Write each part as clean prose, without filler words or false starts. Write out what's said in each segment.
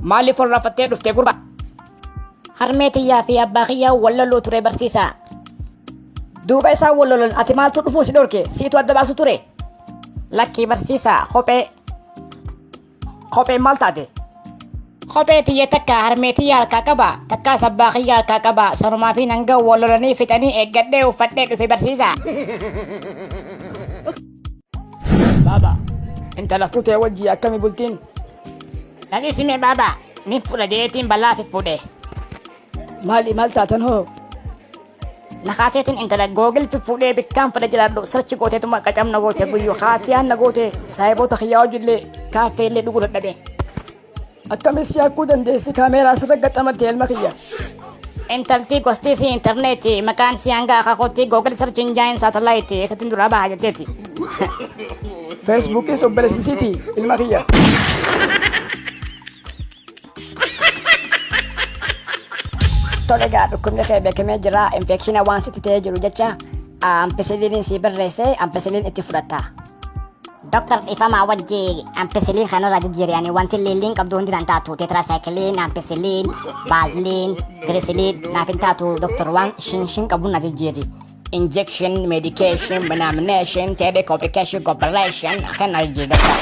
maaliif ol raafattee dhuftee gurba? Harmee tiyyaa fi abbaa kiyyaa walloluu ture barsiisaa. Duuba isaa walloloon ati maaltu dhufuu si dhorke? Siitu adda baasu ture? Lakkii barsiisaa Kophee maal taate? kophee tiyya takka harmee tiyyaa harkaa qaba takkaas abbaa kiyyaa harkaa qaba sanumaa fi hanga wallolanii fixanii eeggadhee uffadhee dhufe barsiisaa. Baaba, intala fuutee wajjii akkamii bultiin? Dhageessime baaba, nin fudha jeetiin bal'aa fi fuudhe. Maal taatan hoo? Nakaaseetiin intala googil fi fuudhee bikkaan fudha jiraadhu sarchi gooteetuma qacamna goote guyyuu haatiyaan na goote saayiboota kiyyaa hojillee kaaffeellee dhuguu dadhabe. Akkamis yaakuu dandeessi kaameeraa sirra gaxamatte ilma kiyya? Intaltii gostiisii intarneetii maqaan si hanga akaakootii googil sarchi injaayin saatalaayiti eessattiin duraa bahaa jetteeti. Feesbuukis obboleessisiiti ilma kiyya. Tole egaa dhukkubni kee beekamee jira infekshinii waan sitti ta'ee jiru jecha ampesiliiniin si barreesse ampesiliin itti fudhatta. Doktor Ifamaa wajji ampesiliin kanarra jijjiiranii wanti lilliin qabdu hundinaan taatu teetiraasaayikiliin ampesiliin baaziliin girisiliin naaf hin taatu doktor waan shinshin qabu na jijjiiri. Injection, medication, denomination, telecomplication, cooperation akan na jijjiiri doktor.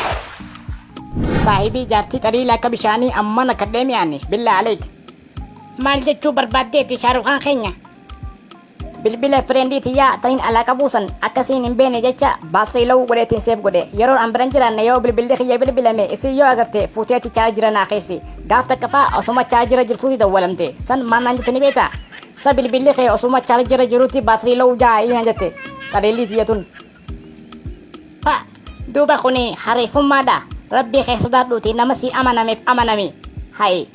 Saahibii jaartii xariilaa akka bishaanii amma na kadheemiyaani billaa aleeti. Maal jechuu barbaaddeeti shaarukaan keenya? Bilbila friendii tiyyaa ta'in alaaqa buusan akkasiin hin beene jecha baasirii lawuu godheetiin seef godhe yeroon an biran jiraanne yoo bilbilli kiyya bilbilame isin yoo agarte fuuteeti chaajira naa keessi gaaf takka faa osuma chaajira jirtuuti dawwalamte san maannaan jette ni beektaa? Sa bilbilli kee osuma chaajira jiruuti baasirii lawuu jaa'ii jette qadeellii tiyyatun. Duuba kuni hariifummaadha rabbii kee sodaadhuuti nama si amanameef amanami. Hayi.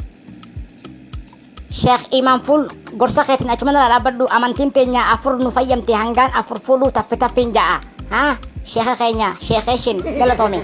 Sheekh Imaan Ful gorsa keetiin achuma nala dhaabbadhu amantiin teenya afur nu fayyamte hangaan afur fuudhuu taffin ja'a. Sheekha keenya sheekheeshin galatoome.